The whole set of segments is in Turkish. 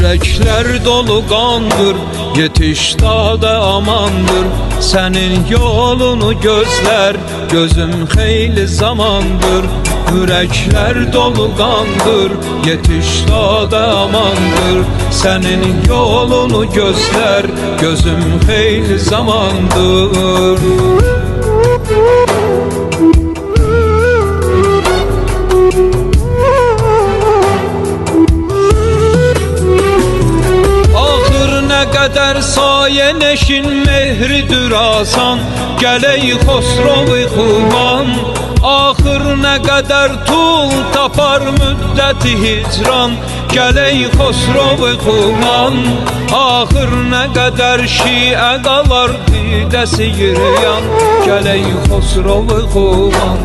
Yürekler dolu kandır, yetiş dağda amandır. Senin yolunu gözler, gözüm hayli zamandır. Yürekler dolu kandır, yetiş dağda amandır. Senin yolunu gözler, gözüm hayli zamandır. Qədər sayə neşin mehridir asan, gələk Xosrovi xuman. Axır nə qədər tul tapar müddəti hicran, gələk Xosrovi xuman. Axır nə qədər şiə qalar didəsi yürüyan, gələk Xosrovi xuman.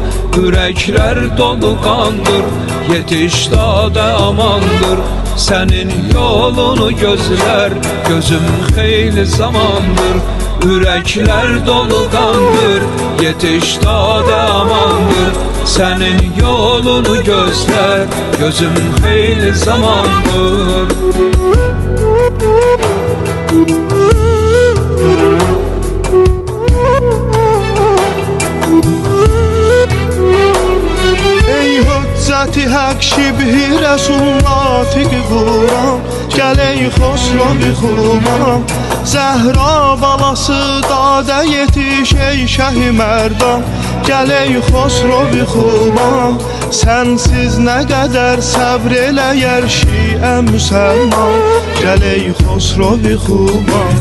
Ürəklər dolu qandır, yetiş dağda amandır. Senin yolunu gözler, gözüm hayli zamandır. Yürekler dolu kandır, yetiş dağda amandır. Senin yolunu gözler, gözüm hayli zamandır. Hüccəti həq şibhi rəsul natiqi Quran, gələk Xosrovi xuman. Zəhra balası dadə yetiş ey şəhi mərdan, gələk Xosrovi xuman. Sənsiz nə qədər səbr eləyər şiə müsəlman, gələk Xosrovi xuman.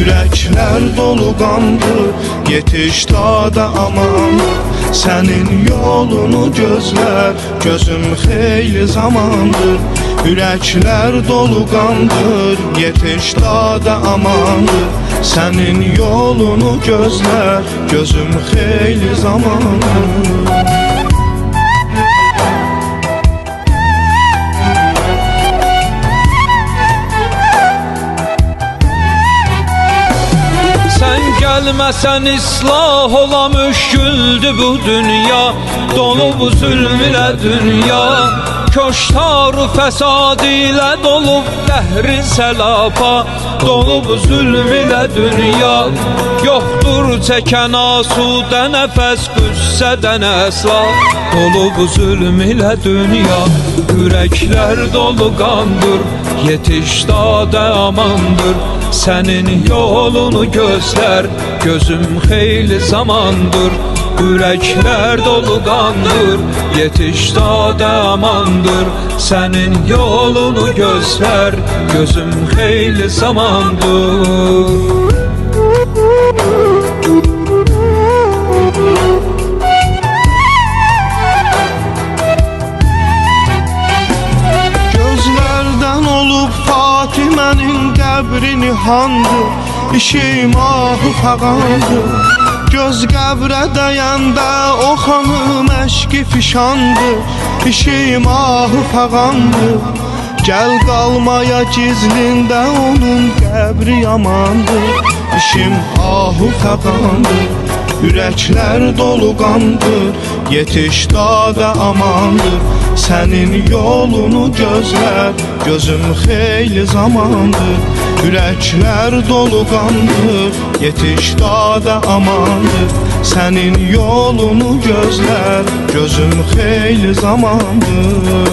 Yürekler dolu qandır, yetiş dağda amandır. Senin yolunu gözler, gözüm hayli zamandır. Yürekler dolu qandır, yetiş dağda amandır. Senin yolunu gözler, gözüm hayli zamandır. Gelmesen ıslah ola müşküldü bu dünya, dolu bu zulm ile dünya. Köştar-ı fesad ile dolup dehri selapa, dolu bu zulm ile dünya. Yoktur çeken asude nefes güsseden esla, dolu bu zulm ile dünya. Yürekler dolu kandır, yetiş dağda amandır. Senin yolunu gözler, gözüm hayli zamandır. Yürekler dolu kandır, yetiş dağda amandır. Senin yolunu gözler, gözüm hayli zamandır. Fatime'nin qəbri nihandır, işi mahı fağandır. Göz qəbrə dəyəndə o xanım əşki fişandır, işi mahı fağandır. Gəl qalmaya gizlində onun qəbri yamandır, işim ahı fağandır. Yürekler dolu qandır, yetiş dağda amandır. Senin yolunu gözler, gözüm hayli zamandır. Yürekler dolu qandır, yetiş dağda amandır. Senin yolunu gözler, gözüm hayli zamandır.